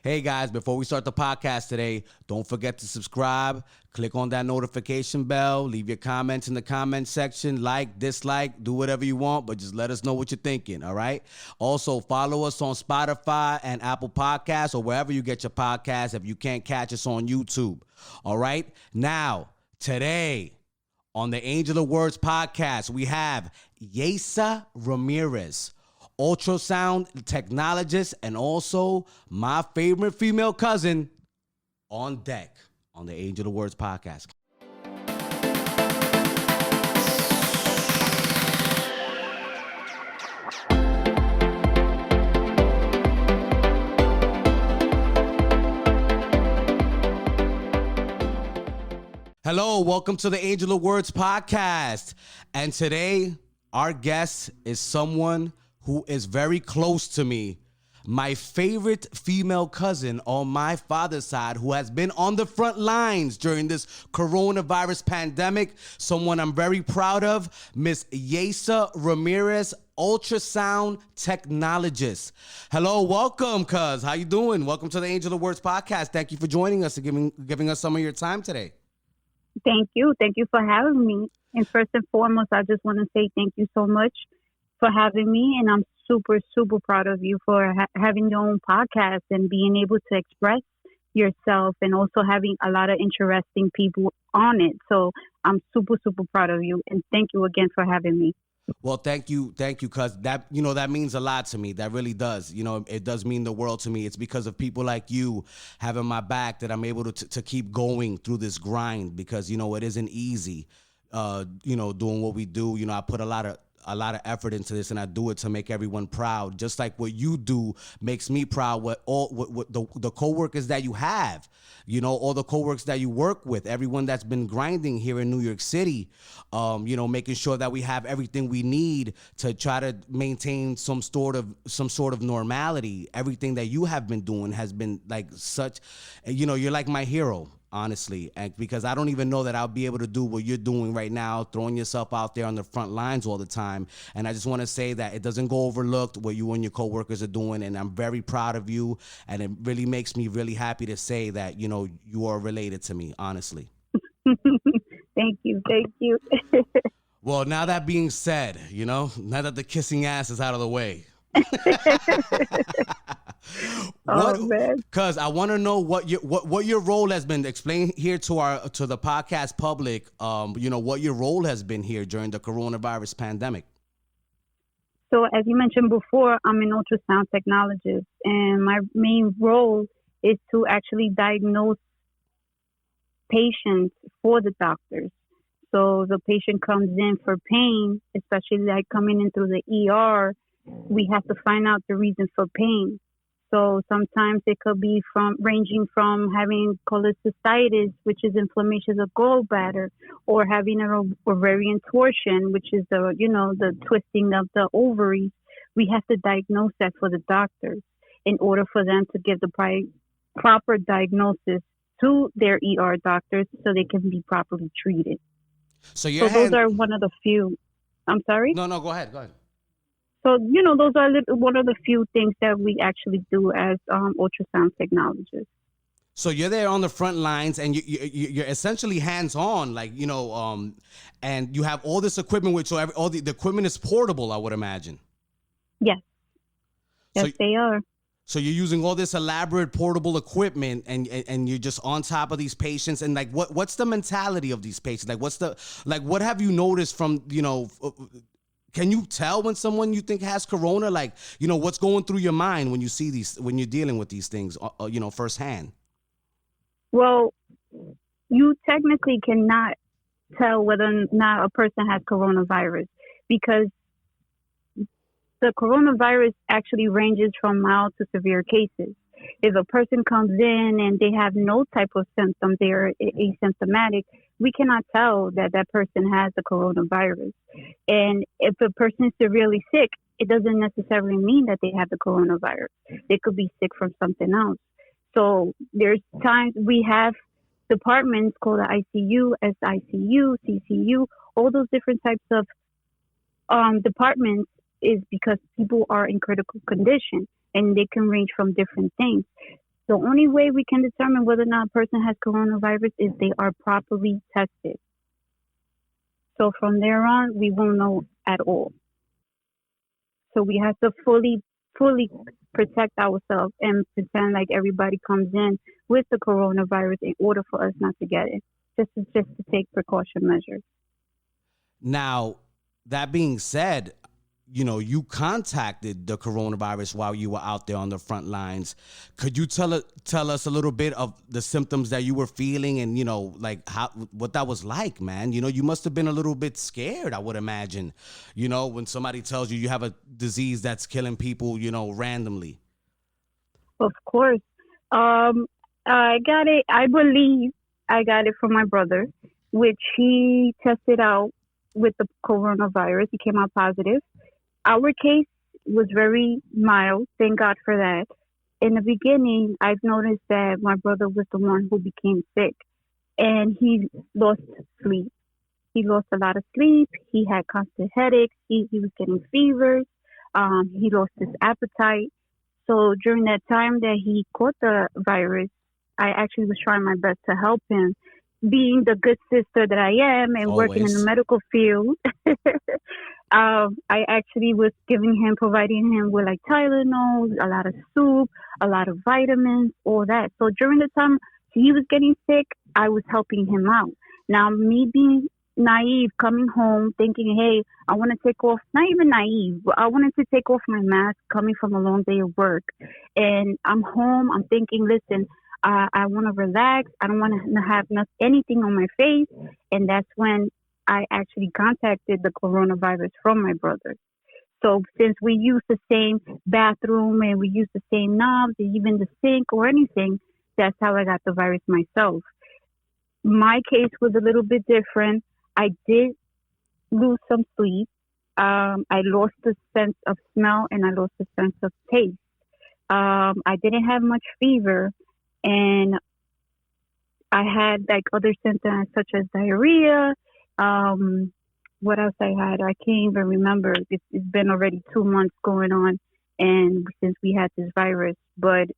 Hey guys, before we start the podcast today, don't forget to subscribe, click on that notification bell, leave your comments in the comment section, like, dislike, do whatever you want, but just let us know what you're thinking, all right? Also, follow us on Spotify and Apple Podcasts or wherever you get your podcasts if you can't catch us on YouTube, all right? Now, today on the Angel of Words podcast, we have Yeitza Ramirez, Ultrasound Technologist, and also my favorite female cousin on deck on the Angel of Words podcast. Hello, welcome to the Angel of Words podcast. And today, our guest is someone who is very close to me, my favorite female cousin on my father's side, who has been on the front lines during this coronavirus pandemic, someone I'm very proud of, Miss Yeitza Ramirez, Ultrasound Technologist. Hello, welcome, cuz. How you doing? Welcome to the Angel of Words podcast. Thank you for joining us and giving us some of your time today. Thank you. Thank you for having me. And first and foremost, I just want to say thank you so much for having me, and I'm super, super proud of you for having your own podcast and being able to express yourself and also having a lot of interesting people on it. So I'm super, super proud of you, and thank you again for having me. Well, thank you, cuz that means a lot to me. That really does. It does mean the world to me. It's because of people like you having my back that I'm able to keep going through this grind, because it isn't easy. Doing what we do. I put a lot of effort into this, and I do it to make everyone proud. Just like what you do makes me proud. What the coworkers that you have, all the coworkers that you work with, everyone that's been grinding here in New York City, making sure that we have everything we need to try to maintain some sort of normality. Everything that you have been doing has been like such, you're like my hero. Honestly, and because I don't even know that I'll be able to do what you're doing right now, throwing yourself out there on the front lines all the time. And I just want to say that it doesn't go overlooked what you and your coworkers are doing, and I'm very proud of you. And it really makes me really happy to say that you are related to me, honestly. Thank you. Well, now that being said, now that the kissing ass is out of the way. Because I want to know what your role has been. Explain here to the podcast public, what your role has been here during the coronavirus pandemic. So as you mentioned before, I'm an ultrasound technologist, and my main role is to actually diagnose patients for the doctors. So the patient comes in for pain, especially like coming in through the ER, we have to find out the reason for pain. So sometimes it could be ranging from having cholecystitis, which is inflammation of the gallbladder, or having an ovarian torsion, which is the twisting of the ovaries. We have to diagnose that for the doctors in order for them to give the proper diagnosis to their ER doctors so they can be properly treated. So those are one of the few. I'm sorry? No, go ahead. So, those are one of the few things that we actually do as ultrasound technologists. So you're there on the front lines, and you're essentially hands-on, and you have all this equipment, all the equipment is portable, I would imagine. Yes. Yes, they are. So you're using all this elaborate portable equipment, and you're just on top of these patients. And what's the mentality of these patients? What have you noticed from, can you tell when someone you think has corona? What's going through your mind when you see when you're dealing with these things, firsthand? Well, you technically cannot tell whether or not a person has coronavirus, because the coronavirus actually ranges from mild to severe cases. If a person comes in and they have no type of symptoms, they are asymptomatic, we cannot tell that that person has the coronavirus. And if a person is severely sick, it doesn't necessarily mean that they have the coronavirus. They could be sick from something else. So there's times we have departments called the ICU, SICU, CCU, all those different types of departments is because people are in critical condition, and they can range from different things. The only way we can determine whether or not a person has coronavirus is they are properly tested. So from there on, we won't know at all. So we have to fully protect ourselves and pretend like everybody comes in with the coronavirus in order for us not to get it. Just to take precaution measures. Now, that being said, you contacted the coronavirus while you were out there on the front lines. Could you tell us a little bit of the symptoms that you were feeling and, like what that was like, man? You must have been a little bit scared, I would imagine, when somebody tells you have a disease that's killing people, randomly. Of course. I got it. I believe I got it from my brother, which he tested out with the coronavirus. He came out positive. Our case was very mild. Thank God for that. In the beginning, I've noticed that my brother was the one who became sick, and he lost sleep. He lost a lot of sleep. He had constant headaches. He was getting fevers. He lost his appetite. So during that time that he caught the virus, I actually was trying my best to help him. Being the good sister that I am and Always. Working in the medical field, I actually was providing him with like Tylenol, a lot of soup, a lot of vitamins, all that. So during the time he was getting sick, I was helping him out. Now, me being naive, coming home, thinking, hey, I want to take off, not even naive, but I wanted to take off my mask coming from a long day of work. And I'm home, I'm thinking, listen, I want to relax. I don't want to have anything on my face. And that's when I actually contacted the coronavirus from my brother. So since we use the same bathroom and we use the same knobs, and even the sink or anything, that's how I got the virus myself. My case was a little bit different. I did lose some sleep. I lost the sense of smell and I lost the sense of taste. I didn't have much fever. And I had like other symptoms such as diarrhea. What else I had? I can't even remember. It's been already 2 months going on, and since we had this virus. But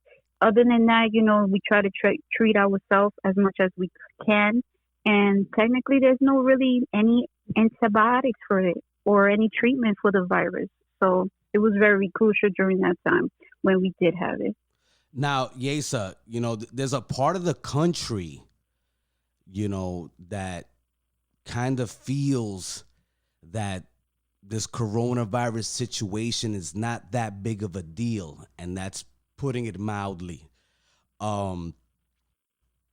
other than that, we try to treat ourselves as much as we can. And technically, there's no really any antibiotics for it or any treatment for the virus. So it was very crucial during that time when we did have it. Now, Yeitza, there's a part of the country, that kind of feels that this coronavirus situation is not that big of a deal, and that's putting it mildly.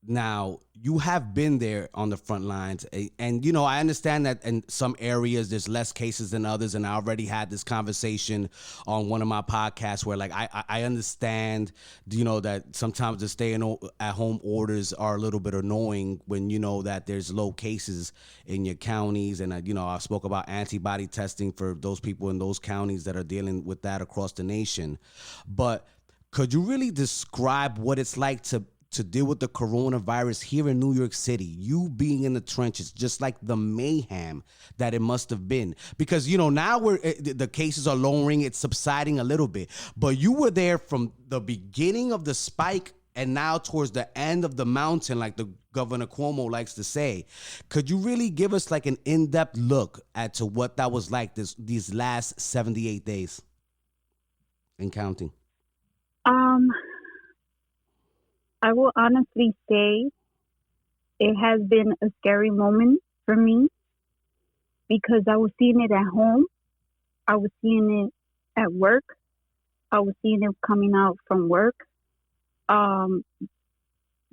Now, you have been there on the front lines, and I understand that in some areas there's less cases than others, and I already had this conversation on one of my podcasts where, like, I understand, that sometimes the stay-at-home orders are a little bit annoying when that there's low cases in your counties, and I spoke about antibody testing for those people in those counties that are dealing with that across the nation. But could you really describe what it's like to deal with the coronavirus here in New York City, you being in the trenches, just like the mayhem that it must have been? Because, now the cases are lowering, it's subsiding a little bit, but you were there from the beginning of the spike and now towards the end of the mountain, like the Governor Cuomo likes to say. Could you really give us like an in-depth look at to what that was like these last 78 days and counting? I will honestly say it has been a scary moment for me because I was seeing it at home. I was seeing it at work. I was seeing it coming out from work.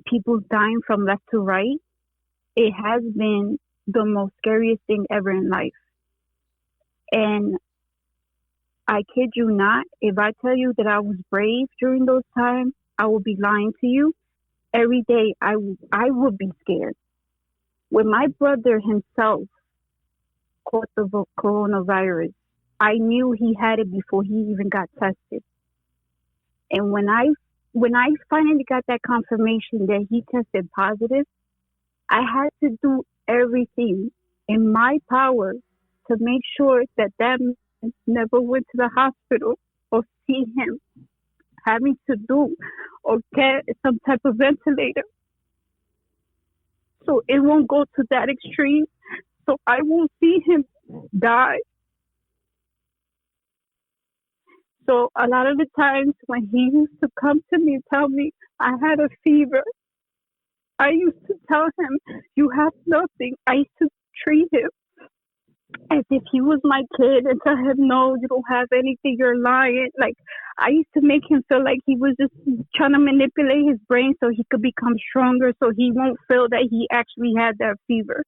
People dying from left to right. It has been the most scariest thing ever in life. And I kid you not, if I tell you that I was brave during those times, I will be lying to you. Every day I would be scared. When my brother himself caught the coronavirus, I knew he had it before he even got tested. And when I finally got that confirmation that he tested positive, I had to do everything in my power to make sure that man never went to the hospital or see him having to do or get some type of ventilator. So it won't go to that extreme. So I won't see him die. So a lot of the times when he used to come to me and tell me I had a fever, I used to tell him, "You have nothing." I used to treat him as if he was my kid and tell him, "No, you don't have anything, you're lying." Like, I used to make him feel like he was just trying to manipulate his brain so he could become stronger, so he won't feel that he actually had that fever.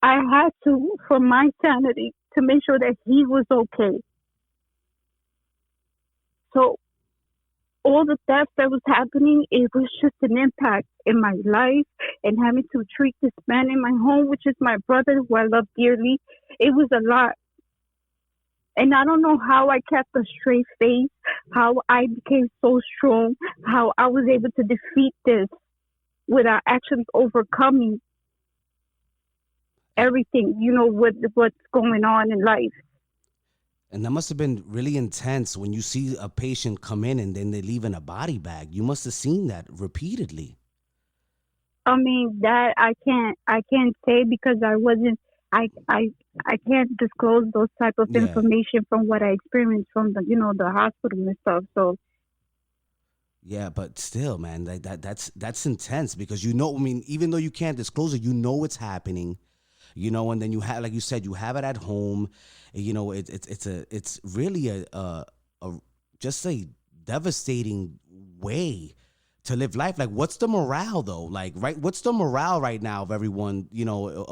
I had to, for my sanity, to make sure that he was okay. So all the theft that was happening, it was just an impact in my life, and having to treat this man in my home, which is my brother, who I love dearly. It was a lot. And I don't know how I kept a straight face, how I became so strong, how I was able to defeat this without actually overcoming everything, what's going on in life. And that must have been really intense when you see a patient come in and then they leave in a body bag. You must have seen that repeatedly. I mean, that I can't say because I wasn't. I can't disclose those type of Yeah. information from what I experienced from the hospital and stuff. So Yeah, but still, man, like that's intense because I mean, even though you can't disclose it, it's happening, and then you have, like you said, you have it at home. It's really a just a devastating way to live life. Like, what's the morale though? Like, right? What's the morale right now of everyone?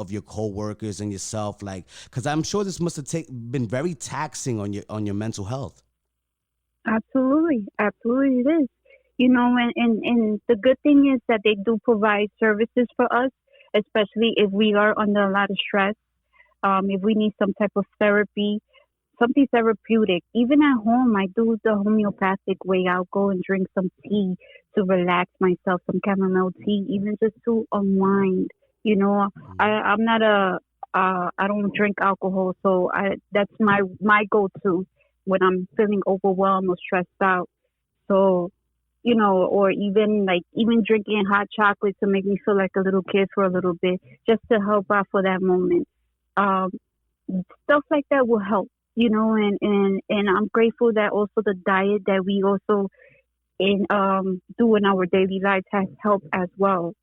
Of your coworkers and yourself. Like, because I'm sure this must have been very taxing on your mental health. absolutely, absolutely it is. And the good thing is that they do provide services for us, especially if we are under a lot of stress. If we need some type of therapy, something therapeutic. Even at home, I do the homeopathic way. I'll go and drink some tea to relax myself, some chamomile tea, even just to unwind. I'm not I don't drink alcohol, so that's my go-to when I'm feeling overwhelmed or stressed out. So, or even drinking hot chocolate to make me feel like a little kid for a little bit, just to help out for that moment. Um, Stuff like that will help, and I'm grateful that also the diet that we also do in our daily lives has helped as well.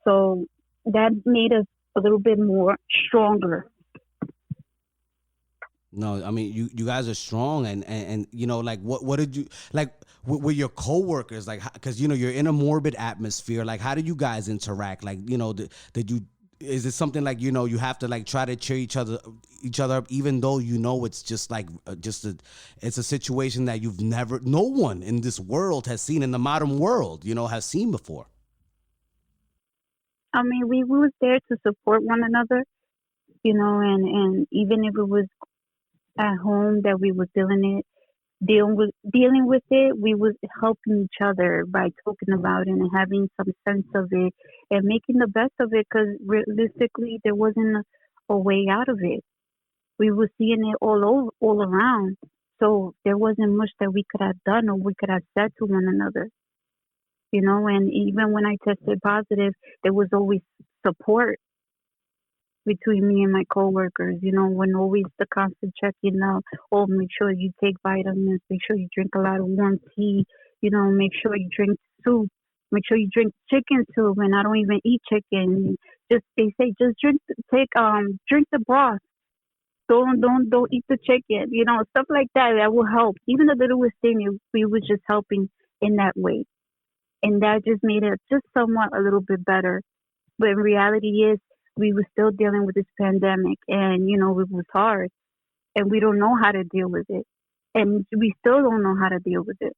So that made us a little bit more stronger. No, I mean, you guys are strong, and like, what did you like with your coworkers, like, because you're in a morbid atmosphere. Like, how do you guys interact? Like, did you, is it something like, you have to like try to cheer each other up, even though it's just like it's a situation that no one in this world has seen, in the modern world, has seen before. I mean, we was there to support one another, and even if it was at home that we was dealing with it, we was helping each other by talking about it and having some sense of it and making the best of it, because realistically there wasn't a way out of it. We were seeing it all around, so there wasn't much that we could have done or we could have said to one another. And even when I tested positive, there was always support between me and my coworkers. When always the constant checking out. Oh, make sure you take vitamins. Make sure you drink a lot of warm tea. Make sure you drink soup. Make sure you drink chicken soup. And I don't even eat chicken. They say just drink the broth. Don't eat the chicken. Stuff like that. That will help. Even the littlest thing, we was just helping in that way, and that just made it just somewhat a little bit better. But in reality is, we were still dealing with this pandemic, and it was hard, and we don't know how to deal with it, and we still don't know how to deal with it.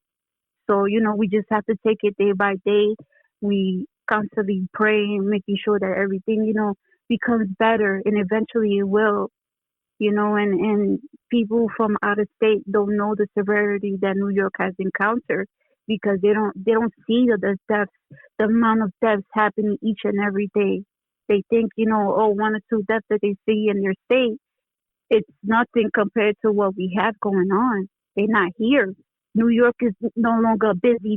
So we just have to take it day by day. We constantly praying, making sure that everything becomes better, and eventually it will. And people from out of state don't know the severity that New York has encountered, because they don't see the amount of deaths happening each and every day. They think, one or two deaths that they see in their state, it's nothing compared to what we have going on. They're not here. New York is no longer busy.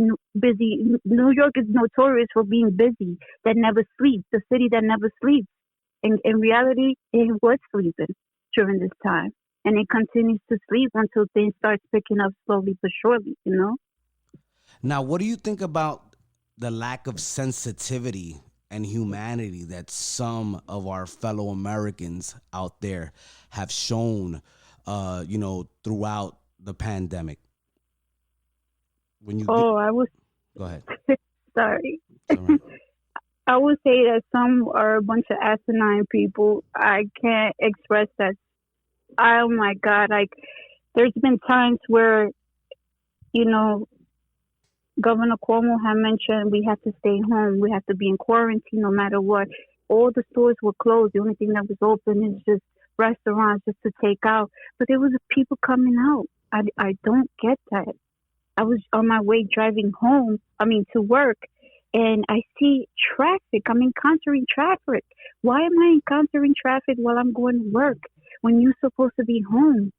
New York is notorious for being busy, that never sleeps, the city that never sleeps. And in reality, it was sleeping during this time. And it continues to sleep until things start picking up slowly but surely, you know? Now, what do you think about the lack of sensitivity and humanity that some of our fellow Americans out there have shown, throughout the pandemic? When you get, Oh, I was go ahead. sorry. It's all right. I would say that some are a bunch of asinine people. I can't express that. Oh my God. Like, there's been times where, you know, Governor Cuomo had mentioned we have to stay home. We have to be in quarantine no matter what. All the stores were closed. The only thing that was open is just restaurants just to take out. But there was people coming out. I don't get that. I was on my way driving to work, and I see traffic. I'm encountering traffic. Why am I encountering traffic while I'm going to work when you're supposed to be home?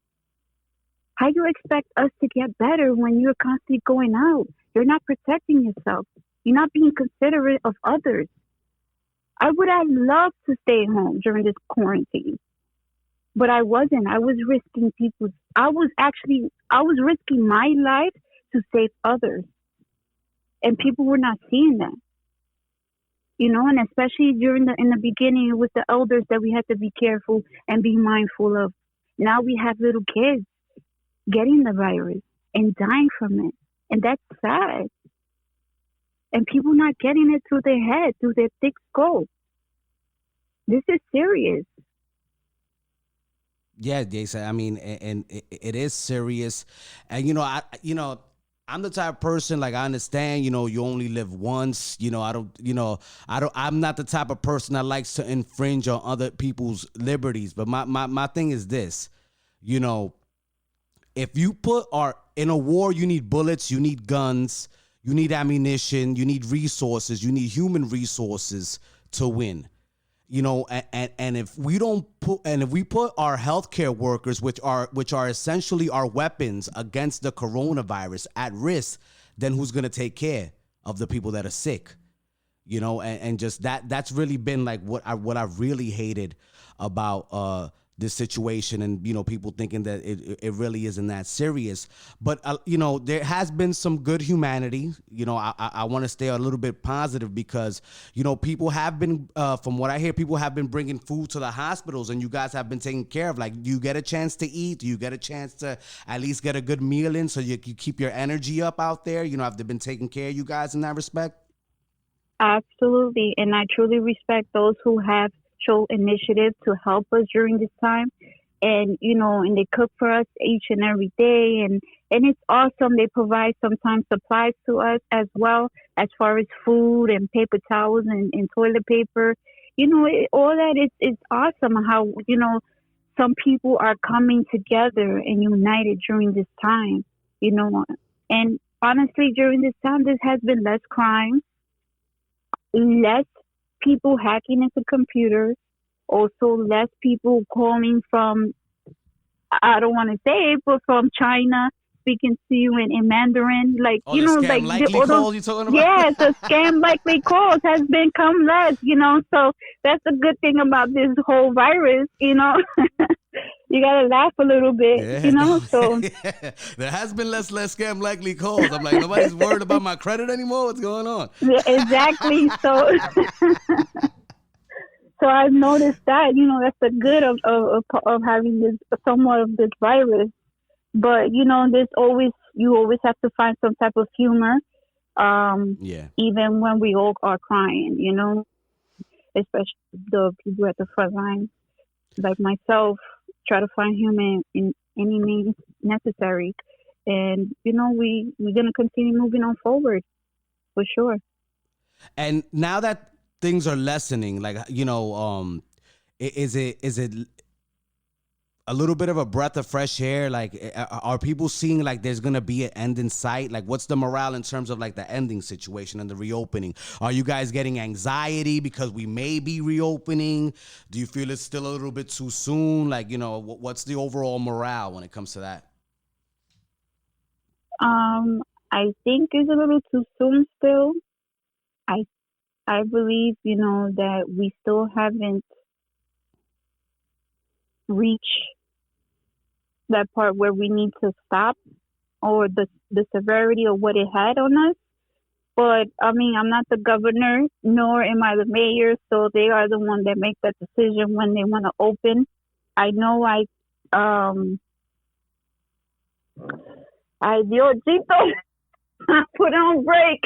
How do you expect us to get better when you're constantly going out? You're not protecting yourself. You're not being considerate of others. I would have loved to stay home during this quarantine, but I wasn't. I was risking people's. I was risking my life to save others, and people were not seeing that. You know, and especially in the beginning with the elders that we had to be careful and be mindful of. Now we have little kids getting the virus and dying from it, and that's sad. And people not getting it through their head, through their thick skull. This is serious. Yeah, Jason. I mean, and it is serious, and I'm the type of person, like, I understand, you only live once. I'm not the type of person that likes to infringe on other people's liberties. But my thing is this, if you in a war, you need bullets, you need guns, you need ammunition, you need resources, you need human resources to win. And if we put our healthcare workers, which are essentially our weapons against the coronavirus, at risk, then who's going to take care of the people that are sick? And just that's really been like what I really hated about this situation, and people thinking that it really isn't that serious. But there has been some good humanity. I want to stay a little bit positive because people have been, from what I hear, people have been bringing food to the hospitals, and you guys have been taken care of. Like, do you get a chance to eat? Do you get a chance to at least get a good meal in so you keep your energy up out there? Have they been taking care of you guys in that respect? Absolutely. And I truly respect those who have show initiative to help us during this time. And, and they cook for us each and every day. And it's awesome. They provide sometimes supplies to us as well, as far as food and paper towels and toilet paper. All that is awesome how, some people are coming together and united during this time, And honestly, during this time, there has been less crime, less people hacking into computers, also less people calling from, I don't want to say it, but from China, speaking to you in Mandarin, like, the scam likely calls you talking about? Yes, the scam likely calls has become less, so that's the good thing about this whole virus, You gotta laugh a little bit, so. Yeah. There has been less scam likely calls. I'm like, nobody's worried about my credit anymore? What's going on? Yeah, exactly, so. So I've noticed that, that's the good of having this somewhat of this virus. But, you always have to find some type of humor, even when we all are crying, especially the people at the front line, like myself, try to find humor in any means necessary. And, we're going to continue moving on forward, for sure. And now that things are lessening, like, is it a little bit of a breath of fresh air? Like, are people seeing like there's gonna be an end in sight? Like, what's the morale in terms of like the ending situation and the reopening? Are you guys getting anxiety because we may be reopening? Do you feel it's still a little bit too soon? Like, what's the overall morale when it comes to that? I think it's a little too soon still. I I believe, that we still haven't reached that part where we need to stop or the severity of what it had on us. But I mean, I'm not the governor, nor am I the mayor, so they are the one that make that decision when they want to open. I know I Diosito, put on break.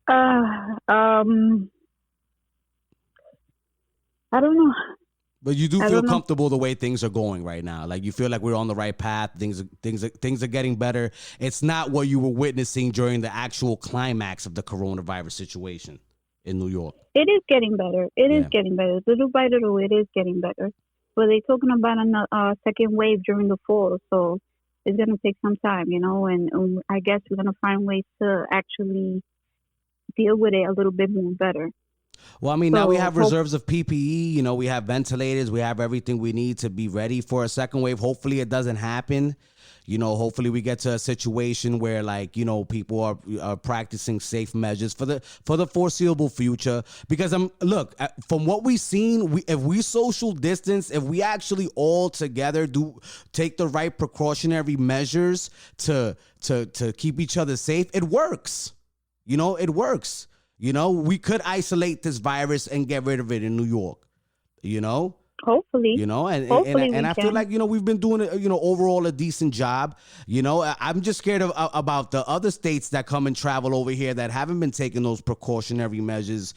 I don't know. But you do I feel don't know. comfortable the way things are going right now. Like you feel like we're on the right path. Things are getting better. It's not what you were witnessing during the actual climax of the coronavirus situation in New York. It is getting better. It is Yeah. getting better. Little by little, it is getting better. But they're talking about a second wave during the fall, so it's gonna take some time, and I guess we're gonna find ways to actually deal with it a little bit more better. Well, I mean, now we So have reserves of PPE. We have ventilators. We have everything we need to be ready for a second wave. Hopefully, it doesn't happen. Hopefully we get to a situation where, like, people are practicing safe measures for the foreseeable future. Because look, from what we've seen, if we social distance, if we actually all together take the right precautionary measures to keep each other safe, it works. It works. We could isolate this virus and get rid of it in New York. hopefully, hopefully And we I feel can. like we've been doing overall a decent job. I'm just scared about the other states that come and travel over here that haven't been taking those precautionary measures.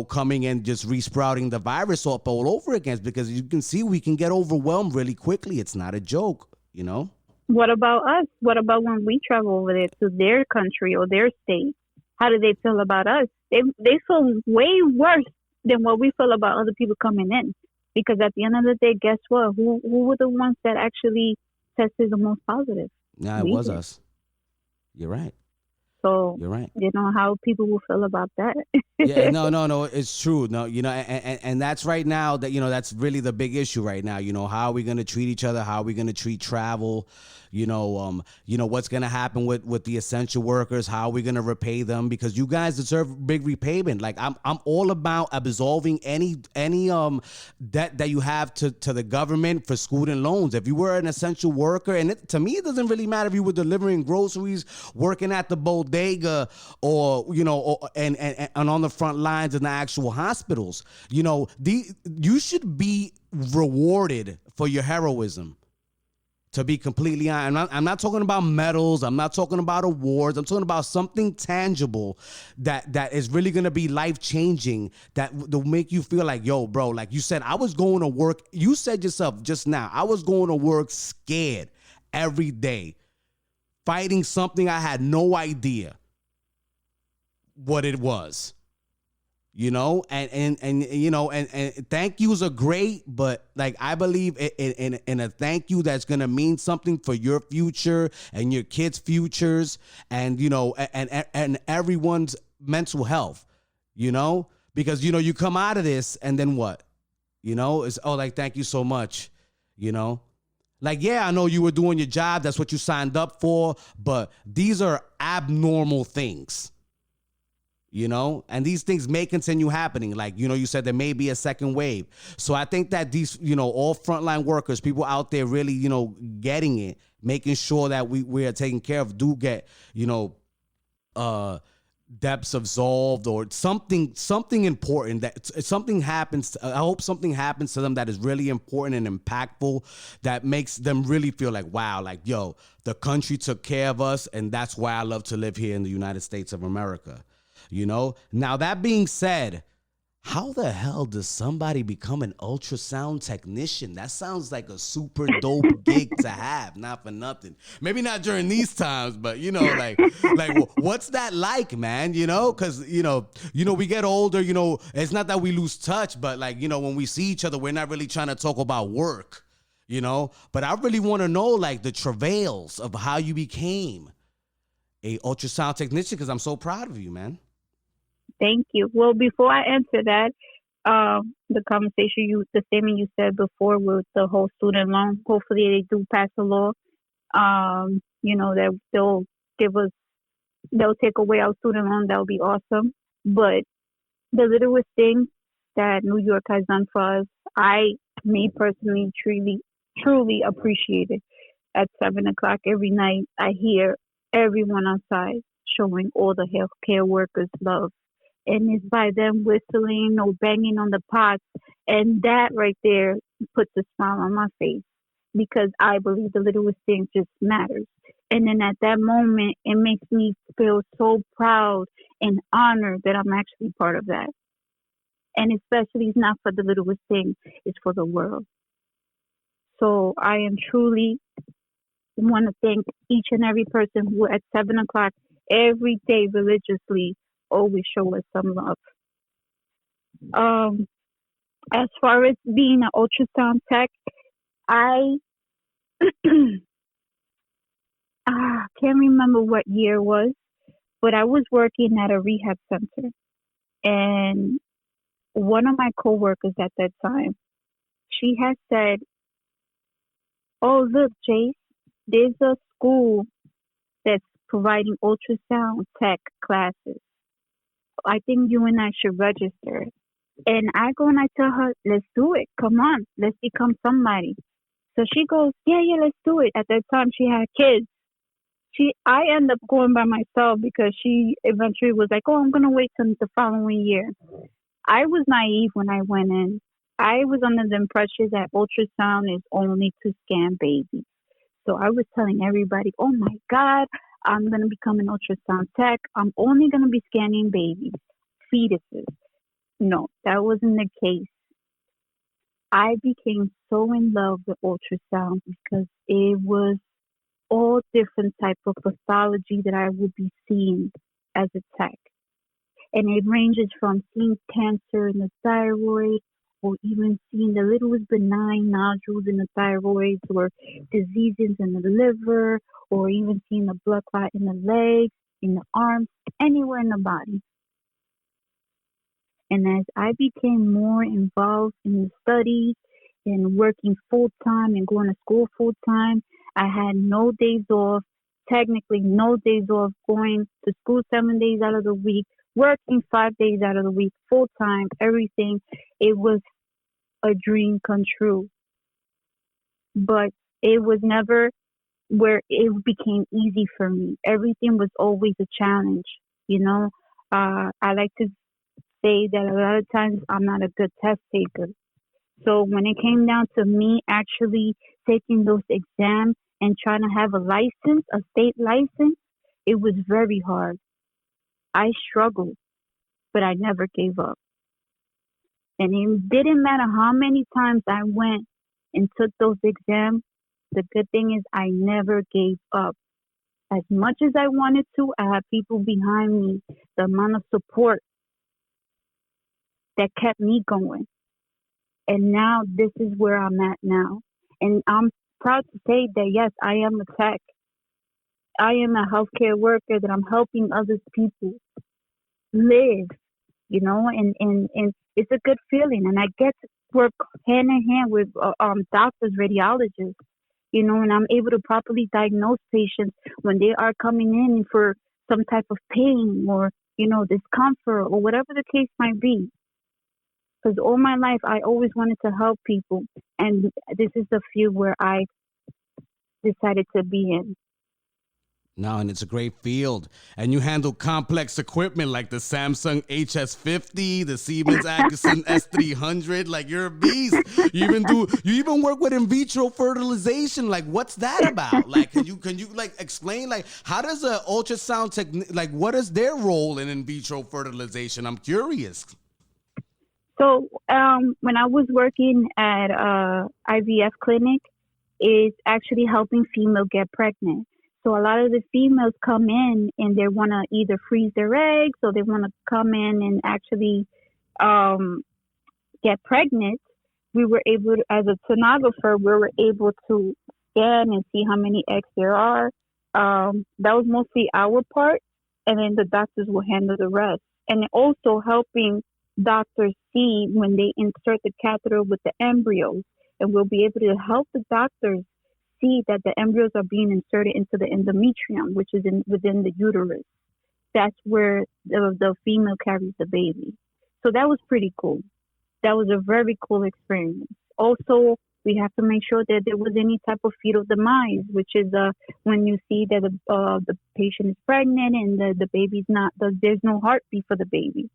Coming and just resprouting the virus up all over again, because you can see we can get overwhelmed really quickly. It's not a joke. What about us? What about when we travel over there to their country or their state? How do they feel about us? They feel way worse than what we feel about other people coming in. Because at the end of the day, guess what? Who were the ones that actually tested the most positive? Yeah, it We was did. us. You're right. So You're right. how people will feel about that. Yeah, no, it's true. No, and that's right now that, that's really the big issue right now. How are we going to treat each other? How are we going to treat travel? What's going to happen with the essential workers? How are we going to repay them? Because you guys deserve big repayment. Like I'm all about absolving any debt that you have to the government for student loans. If you were an essential worker, and to me, it doesn't really matter if you were delivering groceries, working at the bodega, or and on the front lines in the actual hospitals. You should be rewarded for your heroism. To be completely honest, I'm not talking about medals. I'm not talking about awards. I'm talking about something tangible that is really going to be life-changing, that will make you feel like, yo, bro, like you said, I was going to work. You said yourself just now, I was going to work scared every day, fighting something I had no idea what it was. And thank yous are great, but like I believe in a thank you that's gonna mean something for your future and your kids' futures, and and everyone's mental health, because you come out of this and then what, it's like thank you so much, like, yeah, I know you were doing your job, that's what you signed up for, but these are abnormal things. And these things may continue happening. Like, you said there may be a second wave. So I think that these, all frontline workers, people out there really, getting it, making sure that we are taken care of, do get, debts absolved or something important, that something happens. I hope something happens to them that is really important and impactful, that makes them really feel like, wow, like, yo, the country took care of us. And that's why I love to live here in the United States of America. Now that being said, how the hell does somebody become an ultrasound technician? That sounds like a super dope gig to have, not for nothing. Maybe not during these times, but like what's that like, man? Because we get older. It's not that we lose touch, but like when we see each other, we're not really trying to talk about work. But I really want to know like the travails of how you became a ultrasound technician, because I'm so proud of you, man. Thank you. Well, before I answer that, the statement you said before with the whole student loan, hopefully they do pass a law That give us, they'll take away our student loan. That'll be awesome. But the littlest things that New York has done for us, me personally, truly appreciate it. At 7 o'clock every night, I hear everyone outside showing all the healthcare workers love. And it's by them whistling or banging on the pots. And that right there puts a smile on my face because I believe the littlest thing just matters. And then at that moment, it makes me feel so proud and honored that I'm actually part of that. And especially, it's not for the littlest thing, it's for the world. So I am truly want to thank each and every person who at 7 o'clock every day religiously always show us some love. Um, as far as being an ultrasound tech, I can't remember what year it was, but I was working at a rehab center, and one of my coworkers at that time, she had said, "Oh, look, Jace, there's a school that's providing ultrasound tech classes. I think you and I should register." And I go and I tell her, "Let's do it. Come on, let's become somebody." So she goes, "Yeah, let's do it." At that time, she had kids. I end up going by myself because she eventually was like, "Oh, I'm gonna wait till the following year." I was naive when I went in. I was under the impression that ultrasound is only to scan babies. So I was telling everybody, "Oh my God, I'm gonna become an ultrasound tech. I'm only gonna be scanning babies, fetuses." No, that wasn't the case. I became so in love with ultrasound because it was all different type of pathology that I would be seeing as a tech. And it ranges from seeing cancer in the thyroid or even seeing the littlest benign nodules in the thyroid or diseases in the liver or even seeing the blood clot in the legs, in the arms, anywhere in the body. And as I became more involved in the studies and working full time and going to school full time, I had no days off, technically no days off, going to school 7 days out of the week, working 5 days out of the week, full time, everything. It was a dream come true. But it was never where it became easy for me. Everything was always a challenge, you know. I like to say that a lot of times I'm not a good test taker. So when it came down to me actually taking those exams and trying to have a license, a state license, it was very hard. I struggled, but I never gave up. And it didn't matter how many times I went and took those exams. The good thing is I never gave up. As much as I wanted to, I had people behind me, the amount of support that kept me going. And now this is where I'm at now. And I'm proud to say that, yes, I am a tech. I am a healthcare worker that I'm helping other people live, and it's a good feeling. And I get to work hand in hand with doctors, radiologists, and I'm able to properly diagnose patients when they are coming in for some type of pain or, discomfort or whatever the case might be. Because all my life, I always wanted to help people. And this is the field where I decided to be in. No, and it's a great field. And you handle complex equipment like the Samsung HS50, the Siemens Atkinson S300. Like, you're a beast. You even work with in vitro fertilization. Like, what's that about? Like, can you like explain, like, how does a ultrasound like, what is their role in vitro fertilization? I'm curious. So when I was working at IVF clinic, it's actually helping females get pregnant. So a lot of the females come in and they want to either freeze their eggs or they want to come in and actually get pregnant. We were able to, as a sonographer, we were able to scan and see how many eggs there are. That was mostly our part, and then the doctors will handle the rest. And also helping doctors see when they insert the catheter with the embryos, and we'll be able to help the doctors see that the embryos are being inserted into the endometrium, which is within the uterus. That's where the female carries the baby. So that was pretty cool. That was a very cool experience. Also, we have to make sure that there was any type of fetal demise, which is when you see that the patient is pregnant and the baby's not, there's no heartbeat for the baby.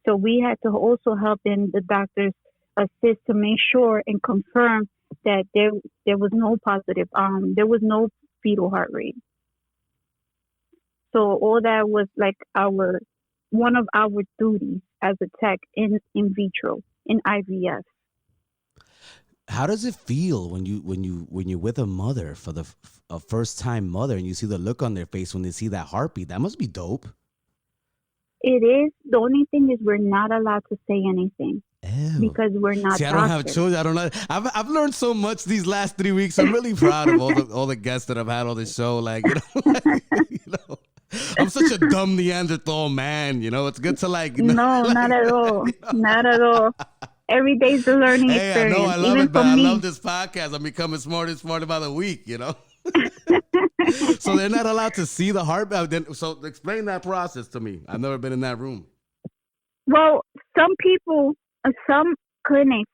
So we had to also help the doctors assist to make sure and confirm that there was no positive, there was no fetal heart rate. So all that was like one of our duties as a tech in vitro, in IVF. How does it feel when you're with a mother for a first time mother and you see the look on their face when they see that heartbeat? That must be dope. It is. The only thing is we're not allowed to say anything. Ew. Because we're not. See, I don't have children. I don't know. I've learned so much these last 3 weeks. I'm really proud of all the guests that I've had on this show. Like, I'm such a dumb Neanderthal man. It's good to No, not at all. Not at all. Every day's a learning experience. I know. I love Even it, man. for me. I love this podcast. I'm becoming smarter and smarter by the week. So they're not allowed to see the heartbeat. So explain that process to me. I've never been in that room. Well, some people, some clinics,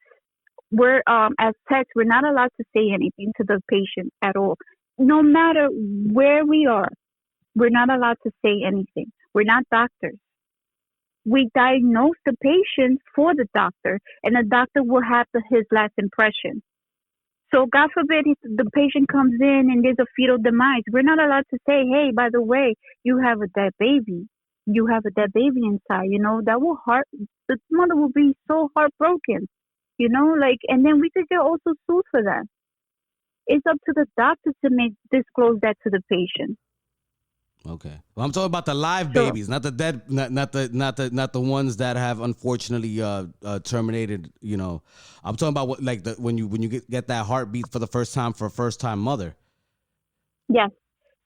as techs, we're not allowed to say anything to the patient at all. No matter where we are, we're not allowed to say anything. We're not doctors. We diagnose the patient for the doctor, and the doctor will have his last impression. So God forbid the patient comes in and there's a fetal demise. We're not allowed to say, hey, by the way, you have a dead baby. You have a dead baby inside. That will the mother will be so heartbroken. And then we could get also sued for that. It's up to the doctor to disclose that to the patient. Okay. Well, I'm talking about the live babies, not the dead, not the ones that have unfortunately terminated. I'm talking about when you get that heartbeat for the first time for a first time mother. Yes.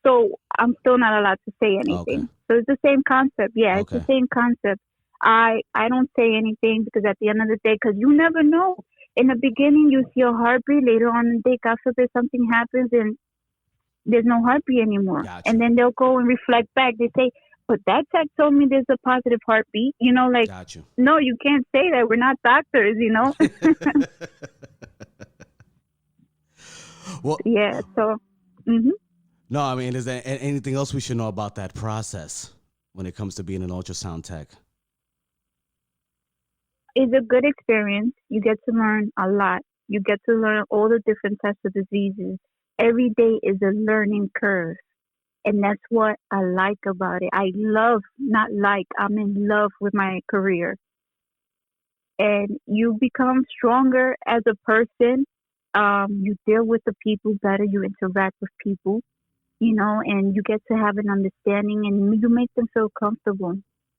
So I'm still not allowed to say anything. Okay. So it's the same concept. Yeah, Okay. It's the same concept. I don't say anything because at the end of the day, because you never know. In the beginning, you see a heartbeat. Later on in the day, God forbid something happens and there's no heartbeat anymore. Gotcha. And then they'll go and reflect back. They say, but that tech told me there's a positive heartbeat. Got you. No, you can't say that. We're not doctors, Well, yeah, so. Mm-hmm. No, I mean, is there anything else we should know about that process when it comes to being an ultrasound tech? It's a good experience. You get to learn a lot. You get to learn all the different types of diseases. Every day is a learning curve. And that's what I like about it. I'm in love with my career. And you become stronger as a person. You deal with the people better. You interact with people, and you get to have an understanding and you make them feel comfortable.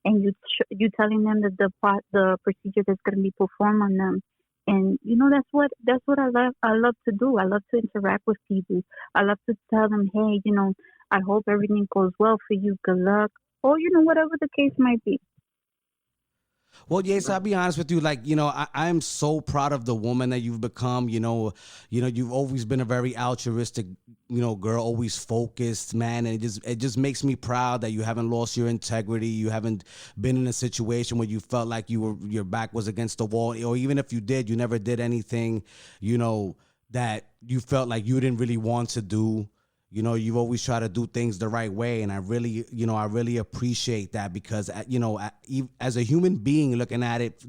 And you telling them that the procedure that's going to be performed on them. And that's what I love to do. I love to interact with people. I love to tell them, hey, I hope everything goes well for you. Good luck, or whatever the case might be. Well, yes, I'll be honest with you. I'm so proud of the woman that you've become. You've always been a very altruistic, girl, always focused, man. And it just makes me proud that you haven't lost your integrity. You haven't been in a situation where you felt like your back was against the wall, or even if you did, you never did anything, that you felt like you didn't really want to do. You've always tried to do things the right way. And I really appreciate that because, as a human being looking at it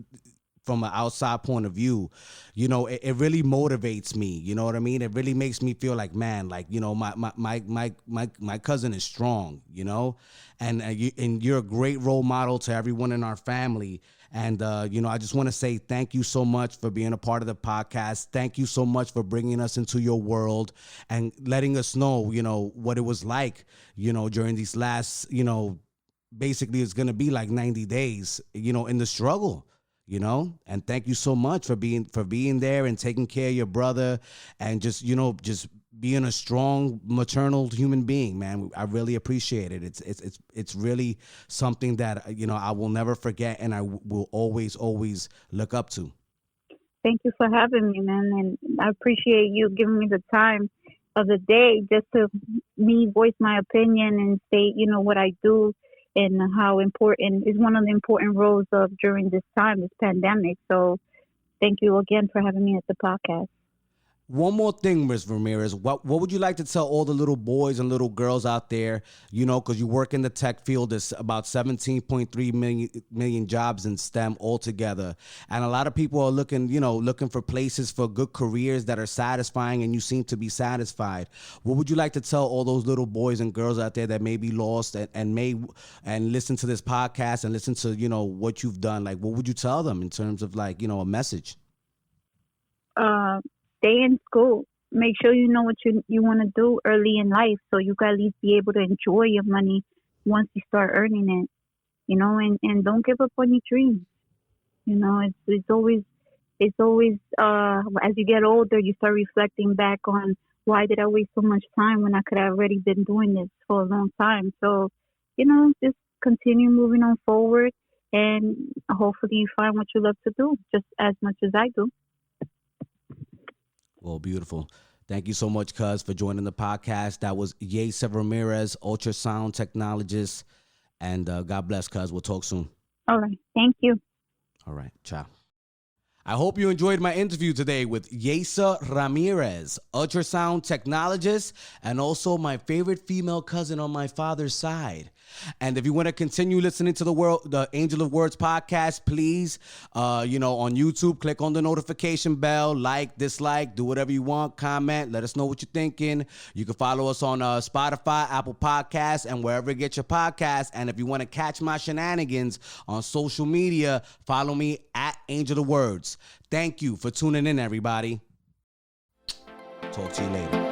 from an outside point of view, it really motivates me. You know what I mean? It really makes me feel like, man, my cousin is strong, and you're a great role model to everyone in our family. And, I just want to say thank you so much for being a part of the podcast. Thank you so much for bringing us into your world and letting us know, what it was like, during these last, basically it's going to be like 90 days, in the struggle, and thank you so much for being there and taking care of your brother and just being a strong maternal human being, man. I really appreciate it. It's really something that, I will never forget and I will always look up to. Thank you for having me, man. And I appreciate you giving me the time of the day, just to me voice my opinion and state, what I do and how important is one of the important roles of during this time, this pandemic. So thank you again for having me at the podcast. One more thing, Ms. Ramirez. What would you like to tell all the little boys and little girls out there, because you work in the tech field, there's about 17.3 million jobs in STEM altogether. And a lot of people are looking for places for good careers that are satisfying, and you seem to be satisfied. What would you like to tell all those little boys and girls out there that may be lost and listen to this podcast and listen to, what you've done? Like, what would you tell them in terms of a message? Stay in school. Make sure you know what you want to do early in life, so you can at least be able to enjoy your money once you start earning it. And don't give up on your dreams. It's always as you get older, you start reflecting back on, why did I waste so much time when I could have already been doing this for a long time. So, just continue moving on forward, and hopefully you find what you love to do just as much as I do. Well, beautiful. Thank you so much, cuz, for joining the podcast. That was Yeitza Ramirez, ultrasound technologist. And God bless, cuz. We'll talk soon. All right. Thank you. All right. Ciao. I hope you enjoyed my interview today with Yeitza Ramirez, ultrasound technologist, and also my favorite female cousin on my father's side. And if you want to continue listening to the Angel of Words podcast, please, on YouTube, click on the notification bell, like, dislike, do whatever you want, comment, let us know what you're thinking. You can follow us on Spotify, Apple Podcasts, and wherever you get your podcasts. And if you want to catch my shenanigans on social media, follow me at Angel of Words. Thank you for tuning in, everybody. Talk to you later.